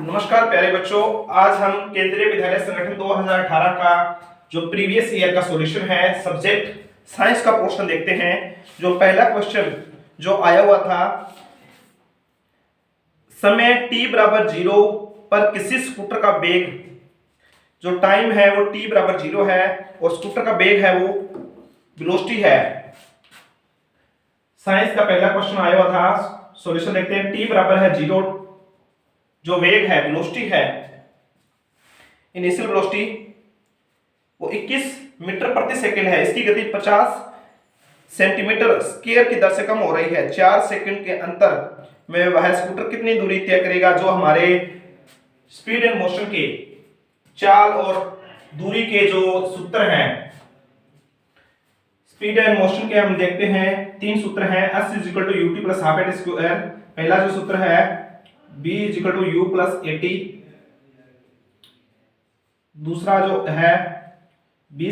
नमस्कार प्यारे बच्चों, आज हम केंद्रीय विद्यालय संगठन 2018 का जो प्रीवियस ईयर का सॉल्यूशन है सब्जेक्ट साइंस का पोर्शन देखते हैं। जो पहला क्वेश्चन जो आया हुआ था, समय t बराबर 0 पर किसी स्कूटर का वेग, जो टाइम है वो t बराबर 0 है और स्कूटर का वेग है वो वेलोसिटी है। साइंस का पहला क्वेश्चन आया हुआ था, सॉल्यूशन देखते हैं। t बराबर है 0, जो वेग है वेलोसिटी है, इनिशियल वेलोसिटी वो 21 मीटर प्रति सेकंड है। इसकी गति 50 सेंटीमीटर स्क्वायर की दर से कम हो रही है। 4 सेकंड के अंतर में वह स्कूटर कितनी दूरी तय करेगा? जो हमारे स्पीड एंड मोशन के चाल और दूरी के जो सूत्र हैं, स्पीड एंड मोशन के हम देखते हैं 3 सूत्र हैं। s = ut + ½ स्क्वायर, पहला जो सूत्र है b = u + at, दूसरा जो है b² -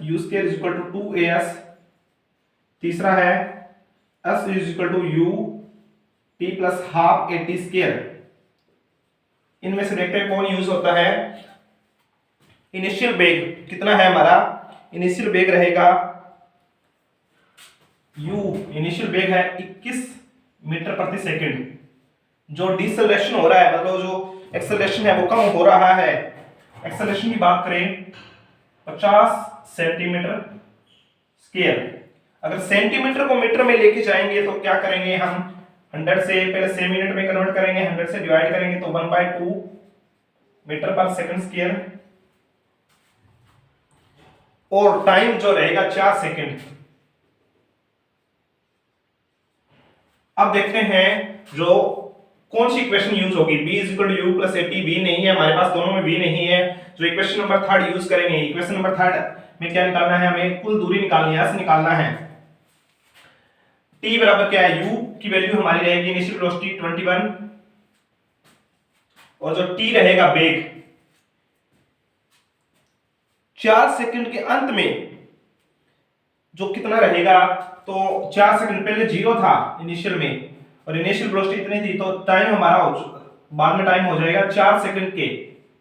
u² = 2as, तीसरा है s = u t + ½ at²। इनमें से देखते हैं कौन यूज होता है। इनिशियल वेग कितना है हमारा? इनिशियल वेग रहेगा u, इनिशियल वेग है 21 मीटर प्रति सेकंड। जो डिसेलेरेशन हो रहा है, मतलब जो एक्सेलरेशन है वो कम हो रहा है। एक्सेलरेशन की बात करें 50 सेंटीमीटर स्क्वायर। अगर सेंटीमीटर को मीटर में लेके जाएंगे तो क्या करेंगे हम? 100 से पहले 6 मिनट में कन्वर्ट करेंगे, 100 से डिवाइड करेंगे तो 1/2 मीटर पर सेकंड स्क्वायर, और टाइम जो रहेगा 4 सेकंड। अब देखते हैं जो कौन सी इक्वेशन यूज होगी। b = u + at, b नहीं है हमारे पास, दोनों में b नहीं है। जो इक्वेशन नंबर 3 यूज करेंगे, इक्वेशन नंबर 3 में क्या निकालना है? हमें कुल दूरी निकालनी है, s निकालना है। t बराबर क्या है? u की वैल्यू हमारी रहेगी इनिशियल वेलोसिटी 21, और जो t रहेगा वेग 4 सेकंड के अंत में जो कितना रहेगा? तो 4 सेकंड पहले 0 था इनिशियल में, और इनिशियल वेलोसिटी इतनी थी, तो टाइम हमारा बाद में टाइम हो जाएगा 4 सेकंड के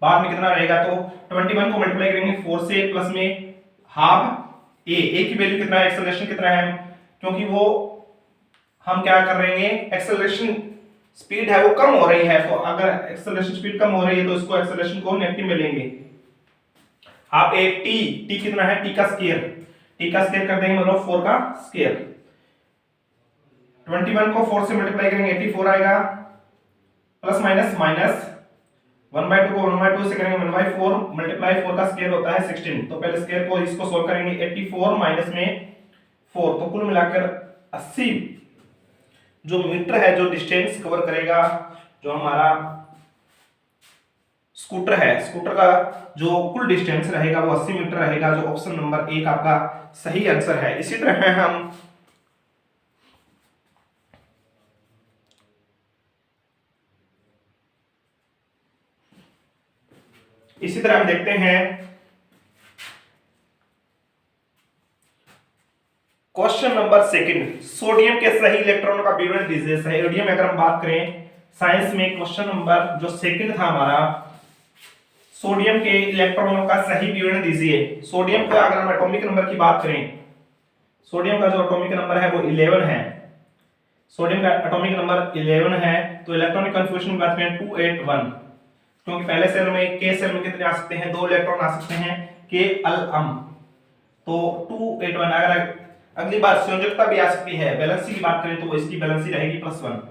बाद में कितना रहेगा? तो 21 को मल्टीप्लाई करेंगे 4 से, प्लस में ½ a की वैल्यू कितना है? एक्सेलरेशन कितना है? क्योंकि वो हम क्या कर रहे हैं, एक्सेलरेशन स्पीड है वो कम हो रही है, तो अगर एक्सेलरेशन स्पीड कम हो रही है तो इसको एक्सेलरेशन को नेगेटिव में लेंगे। ½ a t कितना है? t का स्क्वायर, t का स्क्वायर कर देंगे मतलब 4 का स्क्वायर। 21 को 4 से मल्टीप्लाई करेंगे 84 आएगा, प्लस माइनस 1/2 को 1/2 से करेंगे 1/4, मल्टीप्लाई 4 का स्क्वायर होता है 16। तो पहले स्क्वायर को इसको सॉल्व करेंगे, 84 माइनस में 4, तो कुल मिलाकर 80 जो मीटर है, जो डिस्टेंस कवर करेगा जो हमारा स्कूटर है, स्कूटर का जो कुल डिस्टेंस रहेगा वो 80 मीटर रहेगा। जो ऑप्शन नंबर 1 आपका सही आंसर है। इसी तरह हम देखते हैं क्वेश्चन नंबर 2। सोडियम के सही इलेक्ट्रॉनों का विवरण दीजिए। सोडियम अगर हम बात करें साइंस में, क्वेश्चन नंबर जो 2 था हमारा, सोडियम के इलेक्ट्रॉनों का सही विवरण दीजिए। सोडियम का अगर हम एटॉमिक नंबर की बात करें, सोडियम का जो एटॉमिक नंबर है वो 11 है। सोडियम का एटॉमिक नंबर 11 है। तो इलेक्ट्रॉनिक कन्फर्मेशन की बात करें 281, क्योंकि पहले सेल में k सेल में कितने आ सकते हैं? 2 इलेक्ट्रॉन आ सकते हैं, k अलम, तो 281। अगर अगली बार संयोजकता भी आ सकती है। वैलेंसी की बात करें तो इसकी वैलेंसी रहेगी +1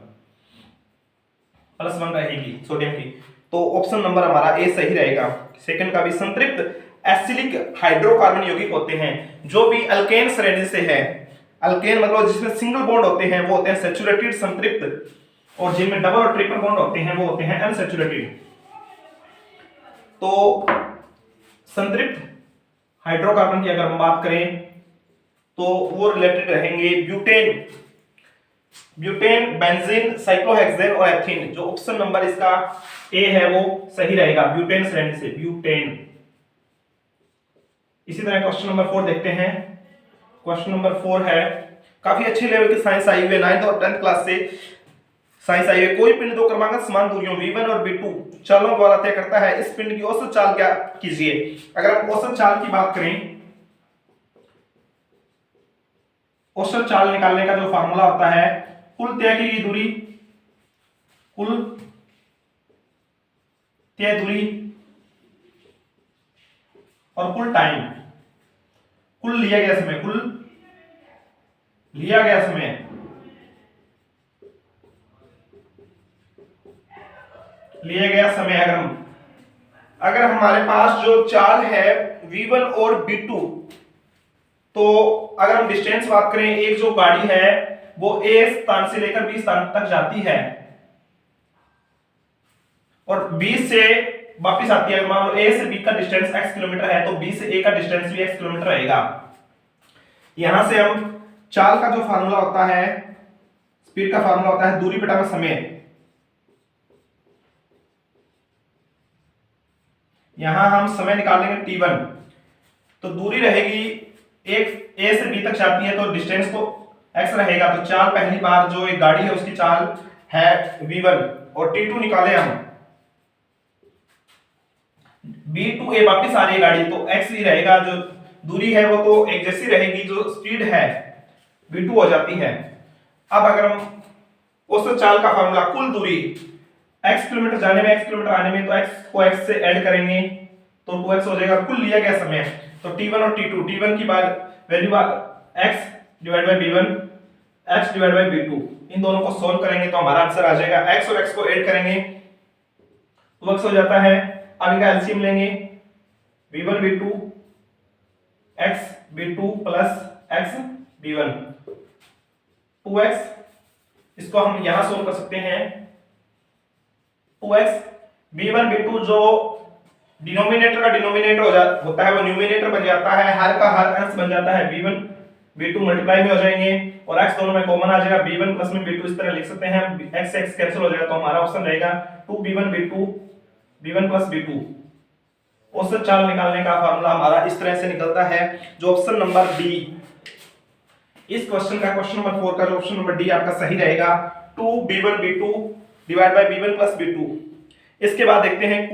रहेगी सोडियम की। तो ऑप्शन नंबर हमारा ए सही रहेगा। सेकंड का भी संतृप्त एसिडिक हाइड्रोकार्बन यौगिक होते हैं जो भी अल्केन श्रेणी से है। अल्केन मतलब जिसमें सिंगल बॉन्ड होते हैं वो होते हैं सैचुरेटेड संतृप्त, और जिनमें डबल और ट्रिपल बॉन्ड होते हैं वो होते हैं अनसैचुरेटेड। तो संतृप्त हाइड्रोकार्बन की अगर हम बात करें तो वो रिलेटेड रहेंगे ब्यूटेन, बेंजीन, साइक्लोहेक्सेन और एथीन। जो ऑप्शन नंबर इसका ए है वो सही रहेगा, ब्यूटेन श्रेणी से, ब्यूटेन। इसी तरह क्वेश्चन नंबर 4 देखते हैं। क्वेश्चन नंबर 4 है, काफी अच्छे लेवल की साइंस आई हुई है 9th और 10th क्लास से। साइंस आई है। कोई पिंड दो क्रमांक समान दूरियों v1 और v2 चालों द्वारा तय करता है, इस पिंड की औसत चाल क्या कीजिए। अगर हम औसत चाल की बात करें, औसत चाल निकालने का जो फार्मूला होता है, कुल तय की गई दूरी, कुल तय दूरी और कुल टाइम, कुल लिया गया समय, कुल लिया गया समय, लिया गया समय। अगर हमारे पास जो चाल है v1 और v2, तो अगर हम डिस्टेंस बात करें, एक जो गाड़ी है वो a स्थान से लेकर b स्थान तक जाती है और b से वापस आती है। मान लो a से b का डिस्टेंस x किलोमीटर है, तो b से a का डिस्टेंस भी x किलोमीटर रहेगा। यहां से हम चाल का जो फार्मूला होता है, स्पीड का फार्मूला होता है दूरी बटा समय। यहां हम समय निकालेंगे t1, तो दूरी रहेगी एक a से b तक जाती है तो डिस्टेंस तो x रहेगा। तो चाल पहली बार जो एक गाड़ी है उसकी चाल है v1 और t2 निकाले हम, b to a वापस आ रही है गाड़ी तो x ही रहेगा, जो दूरी है वो तो एक जैसी रहेगी, जो स्पीड है v2 हो जाती है। अब अगर हम औसत चाल का फार्मूला, कुल दूरी x किलोमीटर जाने में x किलोमीटर आने में, तो x को x से ऐड करेंगे तो 2x हो जाएगा। कुल लिया गया समय, तो t1 और t2, t1 की value x divide by b1, x divide by b2, इन दोनों को सॉल्व करेंगे तो हमारा आंसर आ जाएगा। x और x को ऐड करेंगे तो x हो जाता है, अब इनका एलसीएम लेंगे, b1 b2 x b2 plus x b1, 2x, इसको हम यहां सोल्व कर सकते हैं। 2x b1 b2 जो डिनोमिनेटर का डिनोमिनेटर होता है वो न्यूमिनेटर बन जाता है, हर का हर अंश बन जाता है, b1 b2 मल्टीप्लाई में हो जाएंगे और x दोनों में कॉमन आ जाएगा, b1 प्लस में b2 इस तरह लिख सकते हैं, x से x कैंसिल हो जाएगा तो हमारा ऑप्शन रहेगा 2b1 b2 b1 plus b2। औसत चाल निकालने का फार्मूला हमारा इस तरह से निकलता है, जो ऑप्शन नंबर डी, इस क्वेश्चन का क्वेश्चन नंबर 4 का जो ऑप्शन नंबर डी आपका सही रहेगा, 2b1 b2 divide by b1 plus b2। इसके बाद देखते हैं,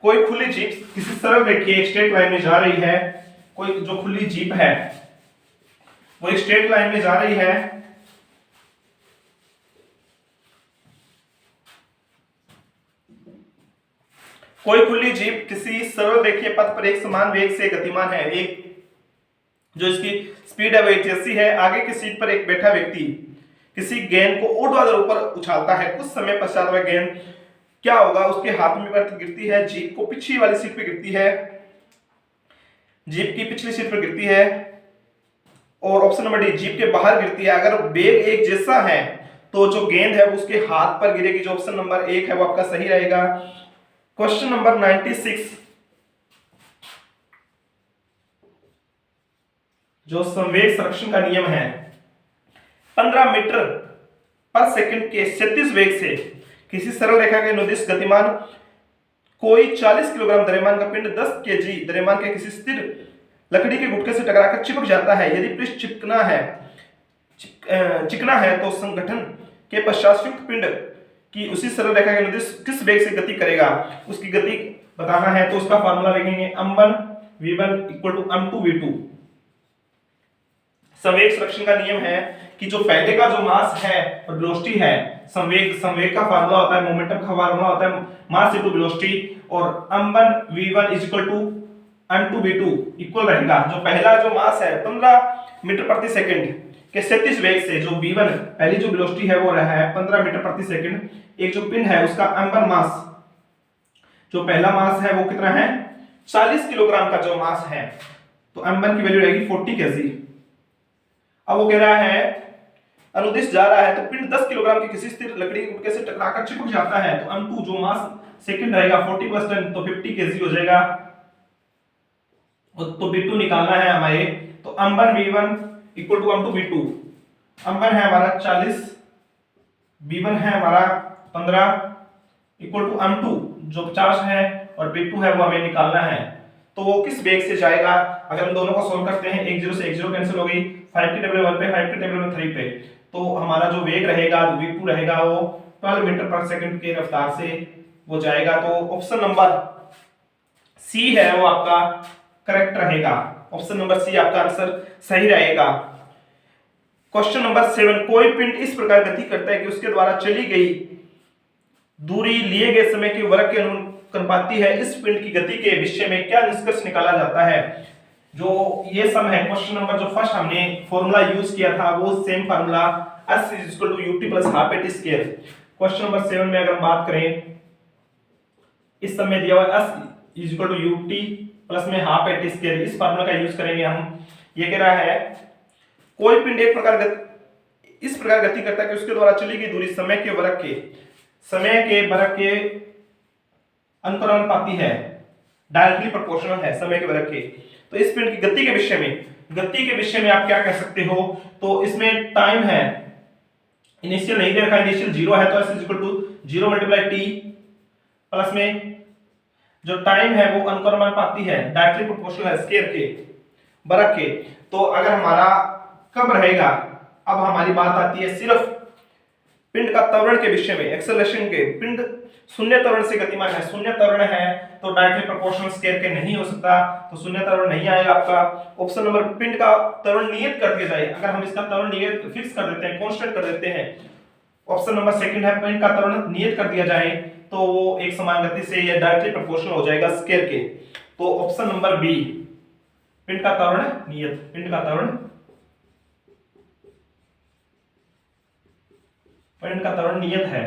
कोई खुली जीप किसी सरल रेखीय एक स्ट्रेट लाइन में जा रही है, कोई जो खुली जीप है वो एक स्ट्रेट लाइन में जा रही है, कोई खुली जीप किसी सरल रेखीय पथ पर एक समान वेग से गतिमान है, एक जो इसकी स्पीड है वो 81 है। आगे की सीट पर एक बैठा व्यक्ति किसी गेंद को ऊर्ध्वाधर ऊपर उछालता है, कुछ समय पश्चात वह गेंद क्या होगा, उसके हाथ में गिरती है, जीप को पिछली वाली सीट पे गिरती है, जीप की पिछली सीट पर गिरती है, और ऑप्शन नंबर डी जीप के बाहर गिरती है। अगर वेग एक जैसा है तो जो गेंद है वो उसके हाथ पर गिरेगी, जो ऑप्शन नंबर 1 है वो आपका सही रहेगा। क्वेश्चन नंबर 96, जो संवेग संरक्षण का नियम है, 15 मीटर पर सेकंड के 37 वेग से किसी सरल रेखा के अनुदिश गतिमान कोई 40 किलोग्राम द्रव्यमान का पिंड 10 केजी द्रव्यमान के किसी स्थिर लकड़ी के गुटके से टकराकर चिपक जाता है। यदि पृष्ठ चिकना है तो संगठन के पश्चात संयुक्त पिंड की उसी सरल रेखा के अनुदिश किस वेग से गति करेगा, उसकी गति बताना है। तो उसका फार्मूला लिखेंगे, m1 v1 equal to m2 v2। संवेग संरक्षण का नियम है कि जो पहले का जो मास है और वेलोसिटी है, संवेग का फार्मूला होता है, मोमेंटम का फार्मूला होता है मास इनटू वेलोसिटी, और m1 v1 is equal to m2 v2 equal रहेगा। जो पहला जो मास है 15 मीटर प्रति सेकंड के 37 वेग से, जो v1 पहली जो वेलोसिटी है वो रहा है 15 मीटर प्रति सेकंड, एक जो पिंड है उसका m1 मास, जो पहला मास है वो कितना है 40 किलोग्राम का जो मास है, तो m1 की वैल्यू रहेगी 40 केजी। अब वो कह रहा है अनुदिश जा रहा है तो पिंड 10 किलोग्राम की किसी स्थिर लकड़ी के गुटके से टकराकर चिपक जाता है, तो m2 जो मास सेकंड रहेगा 40 + 10 तो 50 केजी हो जाएगा। तो b2 निकालना है हमारे, तो m1 v1 equal to m2 v2। m1 है हमारा 40, v1 है हमारा 15 इक्वल टू m2 जो 50 है, और b2 है वो हमें निकालना है। तो वो किस वेग से जाएगा, अगर हम दोनों को सोल्व करते हैं, 1 0 से 1 0 कैंसिल हो गई, 5 की टेबल 1 पे, 5 की टेबल 3 पे, तो हमारा जो वेग रहेगा, v2 रहेगा, वो 12 मीटर पर सेकंड के रफ्तार से वो जाएगा। तो ऑप्शन नंबर सी है वो आपका करेक्ट रहेगा। ऑप्शन नंबर सी आपका आंसर सही रहेगा। क्वेश्चन नंबर 7, कोई पिंड इस प्रकार गति करता है कि उसके द्वारा चली गई दूरी लिए गए समय के वर्ग के अनुपाती है। इस पिंड की गति के विषय में क्या निष्कर्ष निकाला जाता है? जो ये सम है, क्वेश्चन नंबर जो फर्स्ट हमने फॉर्मूला यूज किया था वो same formula s = ut + half a t square. Question number 7 में अगर हम बात करें, इस समय दिया हुआ s = ut प्लस में हाफ एट स्क्वायर, इस फॉर्मूला का यूज करेंगे हम। ये कह रहा है कोई पिंड इस प्रकार गति करता है कि उसके द्वारा चली गई दूरी समय के वर्ग के अनुपाती है, डायरेक्टली प्रोपोर्शनल है समय के वर्ग के। तो इस पिंड की गति के विषय में आप क्या कह सकते हो? तो इसमें टाइम है, इनिशियल नहीं दे रखा, इनिशियल 0 है, तो s = 0 × t प्लस में जो टाइम है वो अनुपाती है, डायरेक्टली प्रोपोर्शनल है स्क्वायर के वर्ग के। तो अगर हमारा कब रहेगा, अब हमारी बात आती है सिर्फ पिंड का त्वरण के विषय में, एक्सेलरेशन के। पिंड शून्य त्वरण से गतिमान है, शून्य त्वरण है तो डायरेक्टली प्रोपोर्शनल स्क्वायर के नहीं हो सकता, तो शून्य त्वरण नहीं आएगा आपका। ऑप्शन नंबर, पिंड का त्वरण नियत कर दिया जाए, अगर हम इसका त्वरण नियत फिक्स कर देते हैं, कांस्टेंट कर देते हैं, ऑप्शन नंबर सेकंड है, पिंड का त्वरण नियत कर दिया जाए तो वो एक समान गति से या डायरेक्टली प्रोपोर्शनल हो जाएगा स्क्वायर के। तो ऑप्शन नंबर बी, पिंड का त्वरण नियत, पिंड का त्वरण नियत है।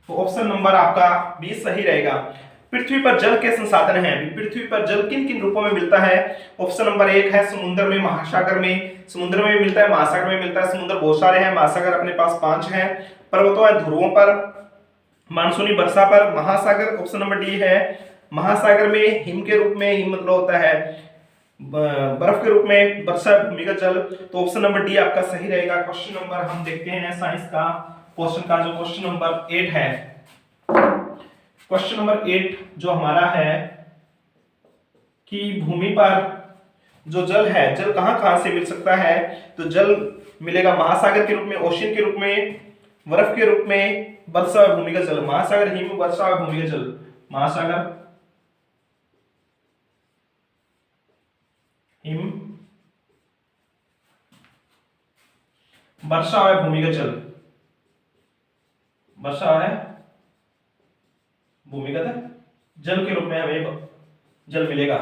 तो ऑप्शन नंबर आपका 20 सही रहेगा। पृथ्वी पर जल के संसाधन हैं, पृथ्वी पर जल किन किन रूपों में मिलता है? ऑप्शन नंबर 1 है समुद्र में, महासागर में, समुद्र में मिलता है, महासागर में मिलता है। समुद्र बहुत सारे हैं, महासागर अपने पास 5 हैं। पर्वतों और ध्रुवों पर, मानसूनी वर्षा पर, महासागर। ऑप्शन नंबर डी है महासागर में हिम के रूप में, हिम मतलब होता है बर्फ के रूप में, वर्षा भूमिगत जल। तो ऑप्शन नंबर डी आपका सही रहेगा। क्वेश्चन नंबर हम देखते हैं साइंस का क्वेश्चन का, जो क्वेश्चन नंबर 8 है। क्वेश्चन नंबर 8 जो हमारा है कि भूमि पर जो जल है, जल कहां से मिल सकता है? तो जल मिलेगा महासागर के रूप में, ओशियन के रूप में, बर्फ के रूप में, वर्षा और भूमिगत जल। महासागर, हिम, वर्षा और भूमिगत जल। महासागर, हिम, वर्षा और भूमिगत जल, वर्षा है भूमिगत जल के रूप में हमें जल मिलेगा।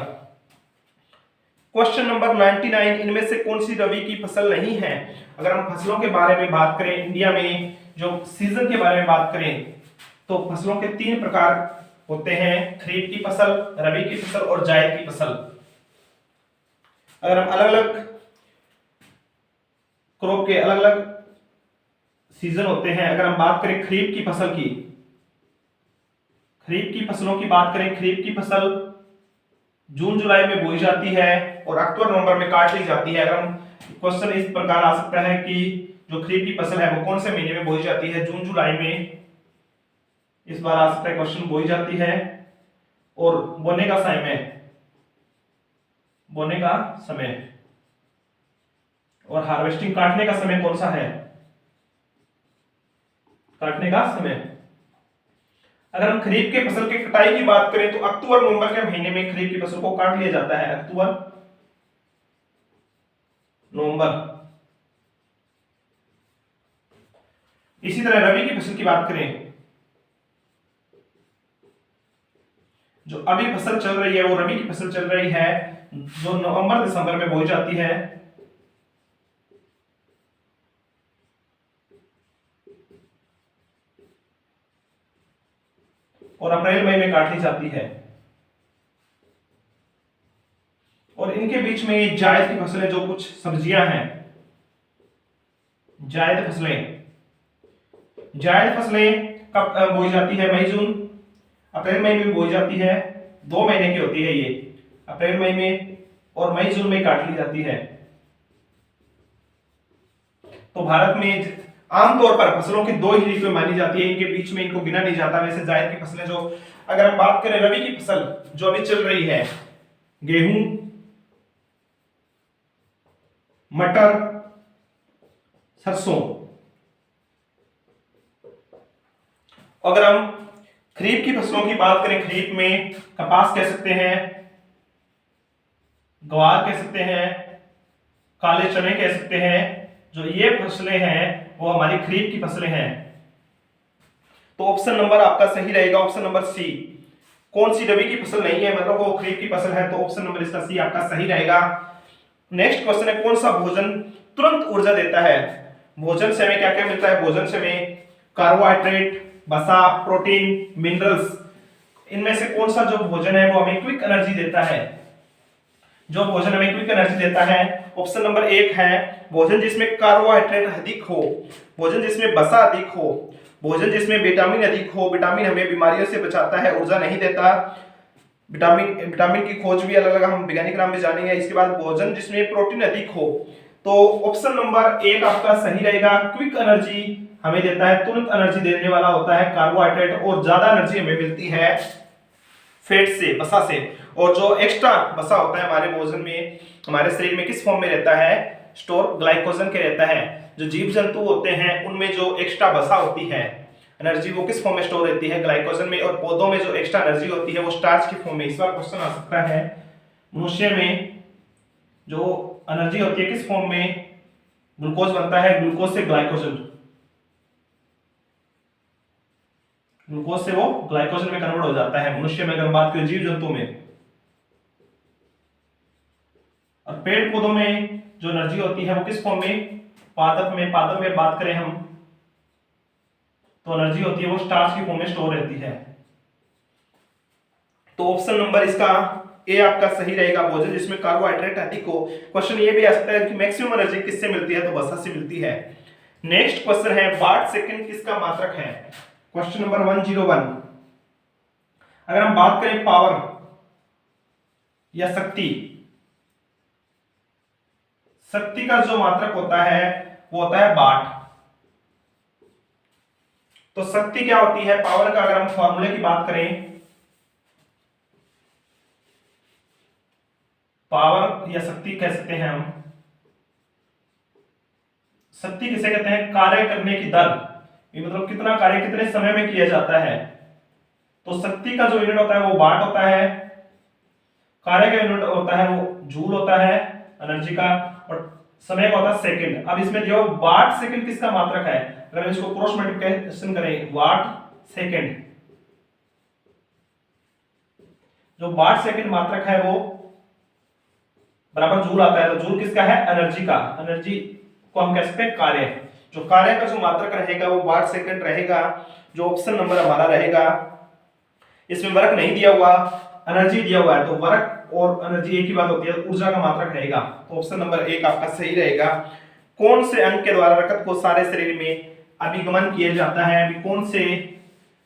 क्वेश्चन नंबर 99, इनमें से कौन सी रबी की फसल नहीं है? अगर हम फसलों के बारे में बात करें, इंडिया में जो सीजन के बारे में बात करें, तो फसलों के 3 प्रकार होते हैं, खरीफ की फसल, रबी की फसल और जायद की फसल। अगर हम अलग अलग क्रॉप के अलग अलग सीजन होते हैं, अगर हम बात करें खरीफ की फसल की, खरीफ की फसलों की बात करें, खरीफ की फसल जून जुलाई में बोई जाती है और अक्टूबर नवंबर में काट ली जाती है। अगर हम क्वेश्चन इस प्रकार आ सकता है कि जो खरीफ की फसल है वो कौन से महीने में बोई जाती है? जून जुलाई में इस बार आ सकता है क्वेश्चन, बोई जाती है। और बोने का समय और हार्वेस्टिंग, काटने का समय कौन सा है? काटने का समय, अगर हम खरीफ के फसल की कटाई की बात करें तो अक्टूबर नवंबर के महीने में खरीफ की फसल को काट लिया जाता है, अक्टूबर नवंबर। इसी तरह रबी की फसल की बात करें, जो अभी फसल चल रही है वो रबी की फसल चल रही है, जो नवंबर दिसंबर में बोई जाती है। और अप्रैल मई में काट ली जाती है। और इनके बीच में जायद की फसलें, जो कुछ सब्जियां हैं, जायद फसलें कब बोई जाती है? मई जून, अप्रैल मई में बोई जाती है। 2 महीने की होती है ये, अप्रैल मई में और मई जून में काट ली जाती है। तो भारत में आमतौर पर फसलों की 2 ही ऋतुएं मानी जाती है, इनके बीच में इनको गिना नहीं जाता। वैसे जायद की फसलें, जो अगर हम बात करें रबी की फसल जो अभी चल रही है, गेहूं, मटर, सरसों। अगर हम खरीफ की फसलों की बात करें, खरीफ में कपास कह सकते हैं, ग्वार कह सकते हैं, काले चने कह सकते हैं। जो ये फसलें हैं वो हमारी खरीफ की फसलें हैं। तो ऑप्शन नंबर आपका सही रहेगा, ऑप्शन नंबर सी। कौन सी रबी की फसल नहीं है, मतलब वो खरीफ की फसल है, तो ऑप्शन नंबर इसका सी आपका सही रहेगा। नेक्स्ट क्वेश्चन है, कौन सा भोजन तुरंत ऊर्जा देता है? भोजन से हमें क्या क्या मिलता है? भोजन से हमें कार्बोहाइड्रेट, वसा, प्रोटीन, मिनरल्स। इनमें से कौन सा जो भोजन है वो हमें क्विक एनर्जी देता है? जो भोजन हमें क्विक एनर्जी देता है, ऑप्शन नंबर एक है भोजन जिसमें कार्बोहाइड्रेट अधिक हो, भोजन जिसमें वसा अधिक हो, भोजन जिसमें विटामिन अधिक हो। विटामिन हमें बीमारियों से बचाता है, ऊर्जा नहीं देता। विटामिन की खोज भी अलग अलग हम वैज्ञानिक नाम में जानेंगे। इसके बाद भोजन जिसमें प्रोटीन अधिक हो। तो ऑप्शन नंबर एक आपका सही रहेगा। क्विक एनर्जी हमें देता है, तुरंत एनर्जी देने वाला होता है कार्बोहाइड्रेट, और ज्यादा एनर्जी हमें मिलती है फैट से, वसा से। और जो एक्स्ट्रा वसा होता है हमारे भोजन में, हमारे शरीर में किस फॉर्म में रहता है? स्टोर ग्लाइकोजन के रहता है। जो जीव जंतु होते हैं उनमें जो एक्स्ट्रा वसा होती है, एनर्जी, वो किस फॉर्म में स्टोर रहती है? ग्लाइकोजन में। और पौधों में जो एक्स्ट्रा एनर्जी होती है वो स्टार्च की फॉर्म में। इस बार क्वेश्चन आ सकता है, मनुष्य में जो एनर्जी होती है किस फॉर्म में? ग्लूकोज बनता है, ग्लूकोज से ग्लाइकोजन, ग्लूकोज से वो ग्लाइकोजन में कन्वर्ट हो जाता है मनुष्य में, अगर हम बात करें जीव जंतु में। और पेड़ पौधों में जो एनर्जी होती है वो किस फॉर्म में? पादप में। पादप में बात करें हम तो एनर्जी होती है वो स्टार्च की फॉर्म में स्टोर रहती है। तो ऑप्शन नंबर इसका ए आपका सही रहेगा, भोजन जिसमें कार्बोहाइड्रेट अधिक हो। क्वेश्चन ये भी आ सकता है कि मैक्सिमम एनर्जी किससे मिलती है? तो वसा से मिलती है। नेक्स्ट क्वेश्चन है, वाट सेकंड किसका मात्रक है? Question number 101। अगर हम बात करें पावर या शक्ति, शक्ति का जो मात्रक होता है वो होता है वाट। तो शक्ति क्या होती है? पावर का अगर हम फॉर्मूले की बात करें, पावर या शक्ति कह सकते हैं हम, शक्ति किसे कहते हैं? कार्य करने की दर, ये मतलब कितना कार्य कितने समय में किया जाता है। तो शक्ति का जो यूनिट होता है वो वाट होता है, कार्य का यूनिट होता है वो जूल होता है एनर्जी का, और समय का होता है सेकंड। अब इसमें जो वाट सेकंड किसका मात्रक है? अगर हम इसको क्रॉस मल्टीप्लिकेशन करें, वाट सेकंड, जो वाट सेकंड मात्रक है वो बराबर जूल आता है। तो जूल किसका है? एनर्जी का। एनर्जी को हम कह सकते हैं कार्य। जो कार्य का जो मात्रक रहेगा वो वाट सेकंड रहेगा, जो ऑप्शन नंबर हमारा रहेगा। इसमें वर्क नहीं दिया हुआ, एनर्जी दिया हुआ है, तो वर्क और एनर्जी एक ही बात होती है, ऊर्जा का मात्रक रहेगा। तो ऑप्शन नंबर एक आपका सही रहेगा। कौन से अंग के द्वारा रक्त को सारे शरीर में अभिगमन किया जाता है? अभी कौन से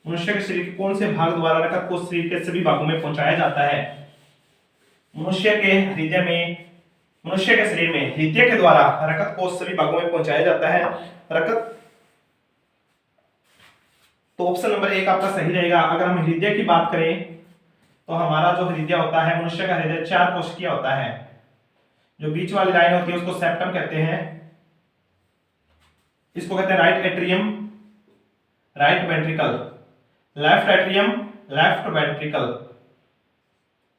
मनुष्य के शरीर के कौन से भाग द्वारा रक्त को शरीर के सभी भागों में पहुंचाया जाता है? मनुष्य के हृदय में, मनुष्य के शरीर में हृदय के द्वारा रक्त को सभी भागों में पहुंचाया जाता है। रक्त, तो ऑप्शन नंबर एक आपका सही रहेगा। अगर हम हृदय की बात करें तो हमारा जो हृदय होता है, मनुष्य का हृदय 4 कोशिकीय होता है। जो बीच वाली लाइन होती है उसको सेप्टम कहते हैं, इसको कहते हैं right atrium, right ventricle, left atrium, left ventricle,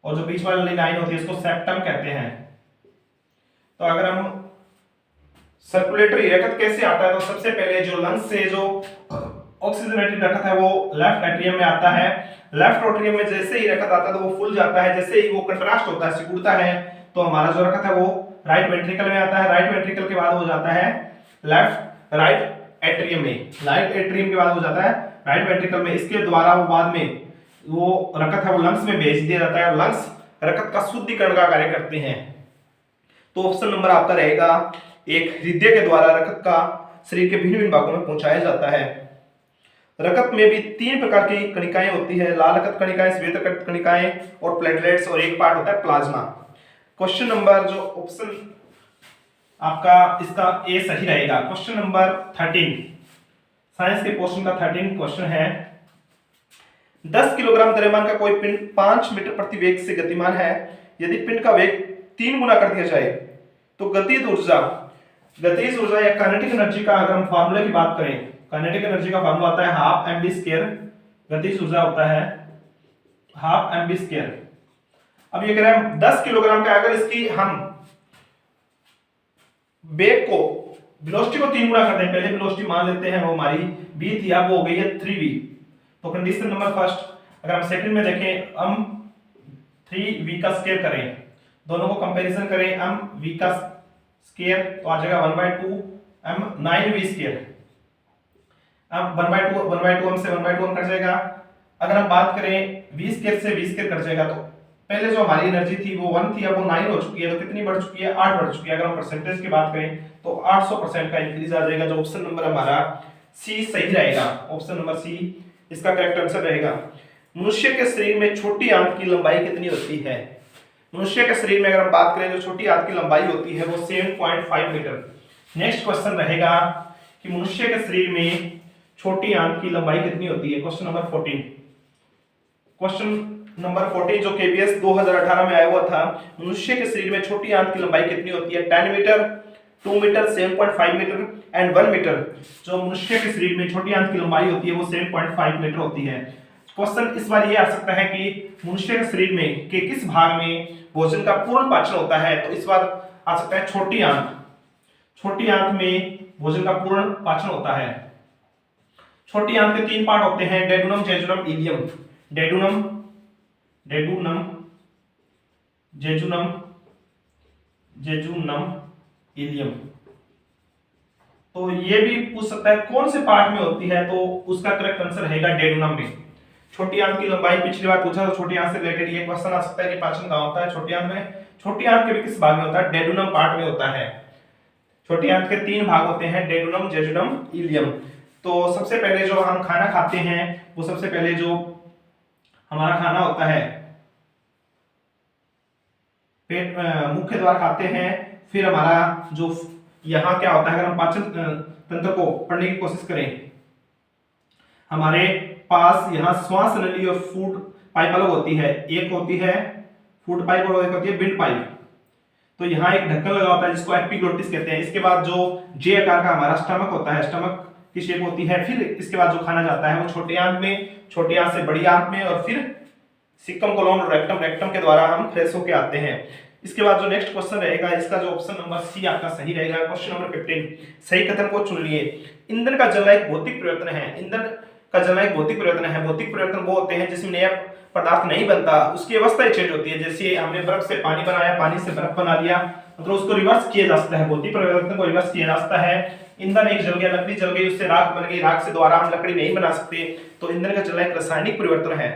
और जो बीच वाली लाइन होती है इसको सेप्टम कहते हैं। तो अगर हम सर्कुलेटरी रक्त कैसे आता है, तो सबसे पहले जो लंग्स से जो ऑक्सीजनेटेड रक्त है वो लेफ्ट एट्रियम में आता है। लेफ्ट एट्रियम में जैसे ही रक्त आता है तो वो फूल जाता है, जैसे ही वो कंट्रास्ट होता है, सिकुड़ता है, तो हमारा जो रक्त है वो राइट वेंट्रिकल में आता है। राइट वेंट्रिकल के बाद हो जाता है राइट एट्रियम में, राइट एट्रियम के बाद हो जाता है राइट वेंट्रिकल में। इसके द्वारा वो बाद में वो रक्त है वो लंग्स में भेज दिया जाता है, और लंग्स रक्त का शुद्धिकरण का कार्य करते हैं। तो ऑप्शन नंबर आपका रहेगा एक, हृदय के द्वारा रक्त का शरीर के भिन्न भिन्न भागों में पहुंचाया जाता है। रक्त में भी 3 प्रकार की कणिकाएं होती है, लाल रक्त कणिकाएं, श्वेत रक्त कणिकाएं और प्लेटलेट्स, और एक पार्ट होता है प्लाज्मा। क्वेश्चन नंबर जो ऑप्शन आपका इसका ए सही रहेगा। क्वेश्चन नंबर 13, साइंस के पोर्शन का 13 क्वेश्चन है, 10 किलोग्राम द्रव्यमान का कोई पिंड 5 मीटर प्रति वेग से गतिमान है। यदि पिंड का वेग 3 गुना कर दिया जाए तो गतिज ऊर्जा गतिज ऊर्जा या काइनेटिक एनर्जी का अगर हम फार्मूले की बात करें, काइनेटिक एनर्जी का फार्मूला आता है हाफ एम बी स्क्वायर, गतिज ऊर्जा होता है हाफ एम बी स्क्वायर। अब ये कह रहे हैं 10 किलोग्राम का, अगर इसकी हम वेग को वेलोसिटी को 3 गुना करते हैं, पहले वेलोसिटी मान लेते हैं वो हमारी v थी, अब वो हो गई है 3v। तो कंडीशन नंबर फर्स्ट, अगर हम सेकंड में देखें, हम 3v का स्क्वायर करें, दोनों को कंपैरिजन करें, हम v का स्क्वायर तो आ जाएगा 1/2 m 9v स्क्वायर। अब 1/2 हम से 1/2 हम कट जाएगा। अगर हम बात करें v स्क्वायर से v स्क्वायर कट जाएगा, तो पहले जो हमारी एनर्जी थी वो 1 थी, अब वो 9 हो चुकी है, तो कितनी बढ़ चुकी है, 8 बढ़ चुकी है। अगर हम परसेंटेज की बात करें तो 800% का इंक्रीज आ जाएगा, जो ऑप्शन नंबर हमारा सी सही रहेगा। ऑप्शन नंबर सी इसका करेक्ट आंसर रहेगा। मनुष्य के शरीर में छोटी आंत की लंबाई कितनी होती है? मनुष्य के शरीर में अगर हम बात करें, जो छोटी आंत की लंबाई होती है वो 7.5 मीटर। नेक्स्ट क्वेश्चन रहेगा कि मनुष्य के शरीर में छोटी आंत की लंबाई कितनी होती है? Question number 14। क्वेश्चन नंबर 14 जो केबीएस 2018 में आया हुआ था, मनुष्य के शरीर में छोटी आंत की लंबाई कितनी होती है? 10 metre, 2 metre, 7.5 metre and 1 metre. जो मनुष्य के शरीर में छोटी आंत की लंबाई होती है वो 7.5 मीटर होती है। क्वेश्चन इस बार ये आ सकता है कि मनुष्य के शरीर में के किस भाग में भोजन का पूर्ण पाचन होता है? तो इस बार आ सकता है छोटी आंत। छोटी आंत में भोजन का पूर्ण पाचन होता है। छोटी आंत के 3 पार्ट होते हैं, duodenum, jejunum, ileum. Duodenum, duodenum, jejunum, jejunum, ileum. तो ये भी पूछ सकता है कौन से पार्ट में होती है, तो उसका करेक्ट आंसर रहेगा डेडुनम में। छोटी आंत की लंबाई पिछली बार पूछा, तो छोटी आंत से रिलेटेड ये क्वेश्चन आ सकता है कि पाचन कहां होता है छोटी आंत में। छोटी आंत के भी किस भाग में होता है? डेडुनम पार्ट में होता है। छोटी आंत के 3 भाग होते हैं, डेडुनम, जेजुनम, इलियम। तो सबसे पहले जो हम खाना खाते हैं, वो सबसे पहले जो हमारा खाना होता है पेट मुख्य द्वार खाते हैं, फिर हमारा जो यहाँ क्या होता है, अगर हम पाचन तंत्र को पढ़ने की कोशिश करें, हमारे पास यहाँ श्वास नली और फूड पाइप अलग होती है। एक होती है फूड पाइप और एक होती है विंड पाइप। तो यहाँ एक ढक्कन लगा होता है जिसको एपिग्लोटिस कहते हैं। इसके बाद जो जे आकार का हमारा स्टमक होता है, स्टमक की शेप होती है। फिर इसके बाद जो खाना जाता है वो छोटी आंत में, छोटी आंत से बड़ी आंत में, और फिर सिक्कम कोलोन और रेक्टम, रेक्टम के द्वारा हम फ्रेश होके आते हैं। इसके बाद जो नेक्स्ट क्वेश्चन रहेगा, इसका जो ऑप्शन नंबर सी आपका सही रहेगा। क्वेश्चन नंबर 15, सही कथन को चुन लिए। ईंधन का जलना एक भौतिक परिवर्तन है। ईंधन का जलना एक भौतिक परिवर्तन है। भौतिक परिवर्तन वो होते हैं जिसमें नया पदार्थ नहीं बनता, उसकी अवस्था चेंज होती है। जैसे हमने बर्फ से पानी बनाया, पानी से बर्फ बना लिया, मतलब उसको रिवर्स किया जा सकता है। भौतिक परिवर्तन को रिवर्स किया जा सकता है। ईंधन एक जल गया, लकड़ी जल गई, उससे राख बन गई, राख से दोबारा हम लकड़ी नहीं बना सकते। तो ईंधन का जलना एक रासायनिक परिवर्तन है,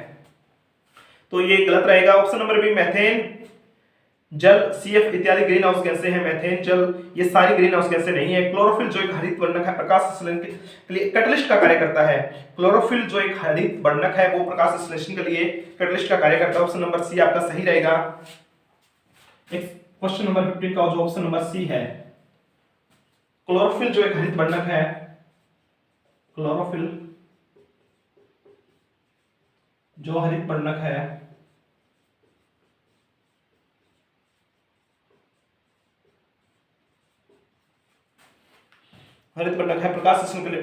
तो ये गलत रहेगा। ऑप्शन नंबर बी, मीथेन, जल, सीएफ इत्यादि ग्रीन हाउस गैसें हैं। मीथेन, जल, ये सारी ग्रीन हाउस गैसें नहीं है। क्लोरोफिल जो एक हरित वर्णक है, प्रकाश संश्लेषण के लिए कैटलिस्ट का कार्य करता है। क्लोरोफिल जो एक हरित वर्णक है वो प्रकाश संश्लेषण के लिए कैटलिस्ट का कार्य करता है। ऑप्शन नंबर सी आपका सही रहेगा। क्वेश्चन नंबर 15 का जो ऑप्शन नंबर सी है, क्लोरोफिल जो एक हरित वर्णक है, क्लोरोफिल जो हरित वर्णक है, हरित वर्णक है, प्रकाश संश्लेषण के लिए,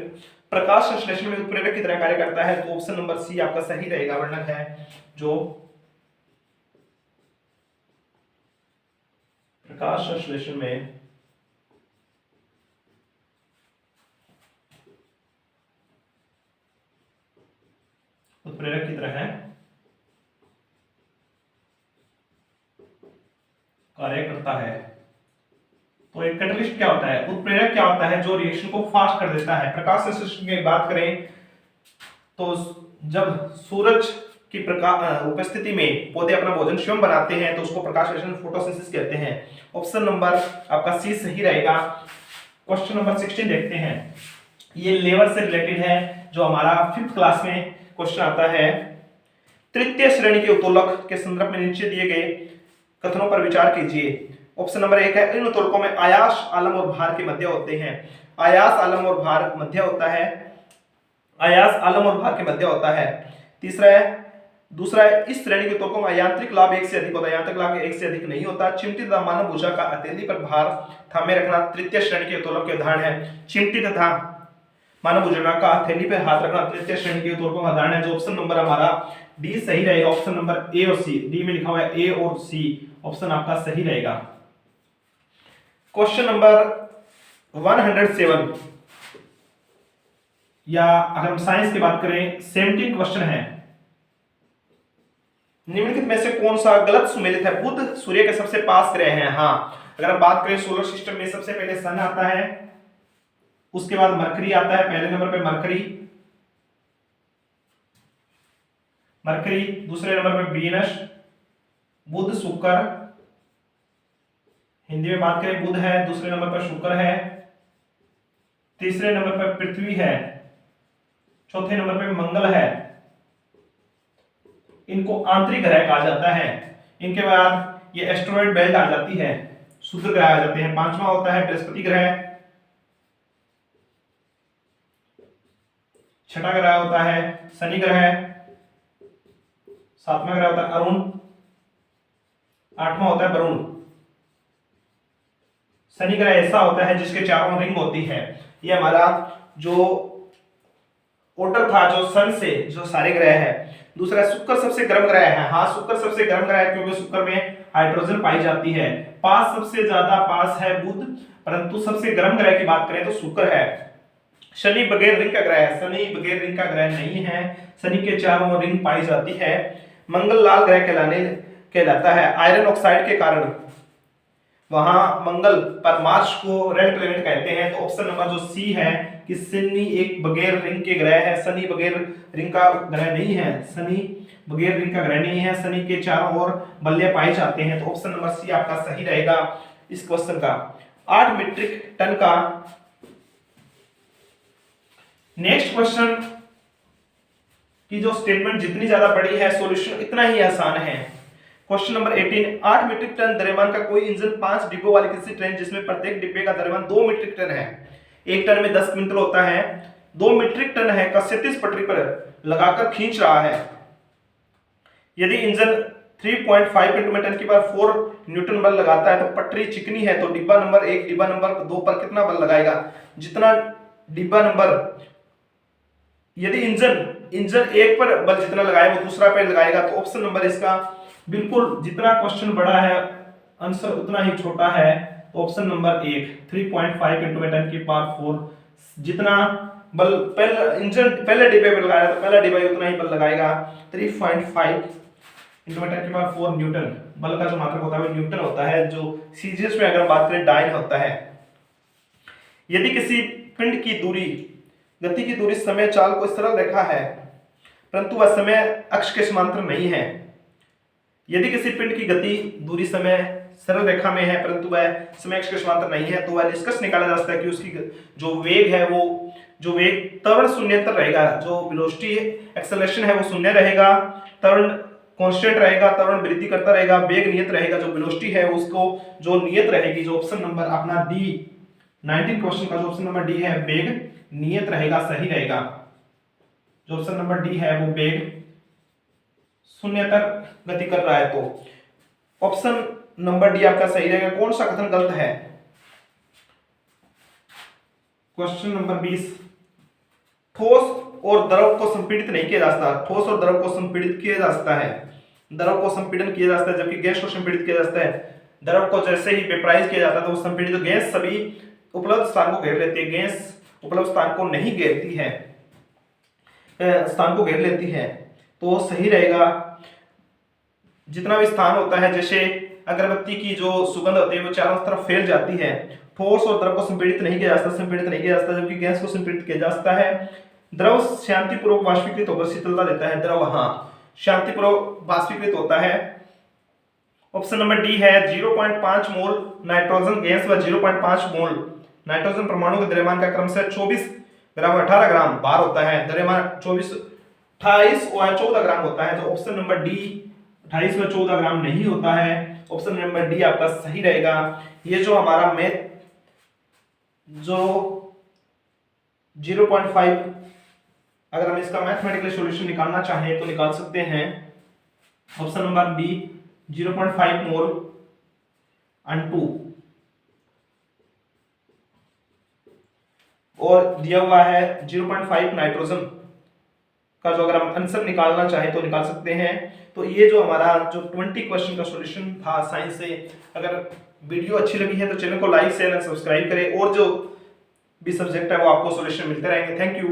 प्रकाश संश्लेषण में उत्प्रेरक की तरह कार्य करता है। तो ऑप्शन नंबर सी आपका सही रहेगा। वर्णक है जो प्रकाश संश्लेषण में उत्प्रेरक की तरह है कार्य करता है। तो एक कैटलिस्ट क्या होता है? उत्प्रेरक क्या होता है? जो रिएक्शन को फास्ट कर देता है। प्रकाश संश्लेषण की बात करें तो जब सूरज की उपस्थिति में पौधे अपना भोजन स्वयं बनाते हैं तो उसको प्रकाश संश्लेषण, फोटोसिंथेसिस कहते हैं। ऑप्शन नंबर आपका सी सही रहेगा। क्वेश्चन नंबर 16 देखते हैं। ये लेवल से रिलेटेड है, जो हमारा 5th क्लास में क्वेश्चन आता है। तृतीय श्रेणी के उत्तोलक के संदर्भ में नीचे दिए गए कथनों पर विचार कीजिए। ऑप्शन नंबर 1 है, इन उत्तोलकों में आयास, आलम और भार के मध्य होते हैं। आयास, आलम और भार मध्य होता है। आयास, आलम और भार के मध्य होता है। तीसरा है, दूसरा है इस श्रेणी के तोपों का यांत्रिक लाभ 1 से अधिक होता है, यांत्रिक लाभ 1 से अधिक नहीं होता। चिमटी तथा मानव भुजा का हथेली पर भार थामे रखना तृतीय श्रेणी के तोलक के उदाहरण है। चिमटी तथा मानव भुजा का हथेली पर हाथ रखना तृतीय श्रेणी के तोलकों का उदाहरण है। जो ऑप्शन नंबर हमारा डी सही रहेगा, ऑप्शन नंबर ए और सी, डी में लिखा हुआ है ए और सी ऑप्शन आपका सही रहेगा। क्वेश्चन नंबर 107 या अगर हम साइंस की बात करें 17 क्वेश्चन है। निम्नलिखित में से कौन सा गलत सुमेलित है? बुध सूर्य के सबसे पास ग्रह है। हाँ, अगर हम बात करें सोलर सिस्टम में सबसे पहले सन आता है, उसके बाद मरकरी आता है, पहले नंबर पे मरकरी, दूसरे नंबर पे वीनस, बुध, शुक्र, हिंदी में बात करें बुध है, दूसरे नंबर पर शुक्र है, तीसरे नंबर पर पृथ्वी है, चौथे नंबर पे मंगल है। इनको आंतरिक ग्रह कहा जाता है। इनके बाद ये एस्टेरॉयड बेल्ट आ जाती है, शुद्ध ग्रह आ जाते हैं। पांचवा होता है बृहस्पति ग्रह, छठा ग्रह होता है शनि ग्रह, सातवां ग्रह होता है अरुण, आठवां होता है वरुण। शनि ग्रह ऐसा होता है जिसके चारों रिंग होती है। ये हमारा जो ऑर्डर था जो सन से जो सारे ग्रह है। दूसरा शुक्र सबसे गर्म ग्रह है। हाँ, शुक्र सबसे गर्म ग्रह है क्योंकि शुक्र में हाइड्रोजन पाई जाती है। पास सबसे ज्यादा पास है बुध, परंतु सबसे गर्म ग्रह की बात करें तो शुक्र है। शनि बगैर रिंग का ग्रह है, शनि बगैर रिंग का ग्रह नहीं है, शनि के चारों रिंग पाई जाती है। मंगल लाल ग्रह कहलाता है आयरन ऑक्साइड के कारण। वहां मंगल पर मार्स को रेड प्लेनेट कहते हैं। तो ऑप्शन नंबर जो सी है कि शनि एक बगैर रिंग के ग्रह है, शनि बगैर रिंग का ग्रह नहीं है, शनि बगैर रिंग का ग्रह नहीं है, शनि के चारों ओर बल्ले पाए जाते हैं। तो ऑप्शन नंबर सी आपका सही रहेगा इस क्वेश्चन का। 8 मीट्रिक टन का नेक्स्ट क्वेश्चन की जो स्टेटमेंट जितनी ज्यादा बड़ी है सॉल्यूशन इतना ही आसान है। क्वेश्चन नंबर 18, 8 मीट्रिक टन द्रव्यमान का कोई इंजन 5 डिब्बों वाली किसी ट्रेन जिसमें प्रत्येक डिब्बे का द्रव्यमान 2 मीट्रिक टन है, एक टन में 10 क्विंटल होता है, 2 मीट्रिक टन है का क्षैतिज पटरी पर लगाकर खींच रहा है। यदि इंजन 3.5 न्यूटन की पर 4 न्यूटन बल लगाता है तो पटरी चिकनी है, तो डिब्बा नंबर 1 डिब्बा नंबर 2 पर कितना बल लगाएगा? जितना डिब्बा नंबर, यदि इंजन 1 पर बल जितना लगाए वो दूसरा पे लगाएगा। तो ऑप्शन नंबर इसका बिल्कुल जितना क्वेश्चन बड़ा है आंसर उतना ही छोटा है। तो ऑप्शन नंबर 1 3.5 × 10⁴ जितना बल पहले डिब्बे पे लगाया तो पहला डिब्बा उतना ही बल लगाएगा। 3.5 × 10⁴ न्यूटन बल का जो मात्रक होता है वो न्यूटन होता है, जो सीजीएस में अगर बात करें डाइन होता है। यदि किसी पिंड की गति की दूरी समय चाल को सरल रेखा है परंतु वह समय अक्ष के समांतर नहीं है। यदि किसी पिंड की गति दूरी समय सरल रेखा में है परंतु वह समय अक्ष के समांतर नहीं है, तो वह निष्कर्ष निकाला जा सकता है कि उसकी जो वेग है वो त्वरण शून्यतर रहेगा, जो वेलोसिटी एक्सेलरेशन है वो शून्य रहेगा, त्वरण कांस्टेंट रहेगा, त्वरण वृद्धि करता रहेगा, वेग नियत रहेगा, जो वेलोसिटी है उसको जो नियत रहेगी। जो ऑप्शन नंबर अपना डी 19 क्वेश्चन का जो ऑप्शन नंबर डी है वेग नियत रहेगा, सही रहेगा। जो ऑप्शन नंबर डी है वो वेग शून्यतर गति कर रहा है। तो ऑप्शन नंबर डी आपका सही रहेगा। कौन सा कथन गलत है? क्वेश्चन नंबर 20, ठोस और द्रव को संपीड़ित नहीं किया जा सकता। ठोस और द्रव को संपीड़ित किया जा सकता है, द्रव को संपीड़न किया जा सकता है, जबकि गैस को संपीड़ित किया जा सकता है। द्रव को जैसे ही वेपराइज किया जाता है तो वो संपीड़ित, तो गैस सभी उपलब्ध स्थान को घेर लेती है, गैस उपलब्ध स्थान को नहीं घेरती है, स्थान को घेर लेती है। तो सही रहेगा जितना भी स्थान होता है, जैसे अगरबत्ती की जो सुगंध होती है वो चारों तरफ फैल जाती है। ठोस और द्रव को संपीड़ित नहीं किया जा सकता, जबकि गैस को संपीड़ित किया जा सकता है। द्रव शांतिपूर्वक वाष्पीकृत होकर शीतलता देता है। द्रव हाँ शांतिपूर्वक वाष्पीकृत होता है। ऑप्शन नंबर डी है 0.5 मोल नाइट्रोजन गैस व 0.5 मोल नाइट्रोजन परमाणु के द्रव्यमान का क्रमशः 24 ग्राम 18 ग्राम भार होता है। द्रव्यमान 28 और 14 ग्राम होता है। तो ऑप्शन नंबर डी 28 व 14 ग्राम नहीं होता है। ऑप्शन नंबर डी आपका सही रहेगा। ये जो हमारा मैथ जो 0.5 अगर हम इसका मैथमेटिकल सॉल्यूशन निकालना चाहें तो निकाल सकते हैं। ऑप्शन नंबर बी 0.5 मोल N2। और दिया हुआ है 0.5 नाइट्रोजन का, जो अगर हम आंसर निकालना चाहें तो निकाल सकते हैं। तो ये जो हमारा जो 20 क्वेश्चन का सॉल्यूशन था साइंस से। अगर वीडियो अच्छी लगी है तो चैनल को लाइक शेयर एंड सब्सक्राइब करें, और जो भी सब्जेक्ट है वो आपको सॉल्यूशन मिलते रहेंगे। Thank you.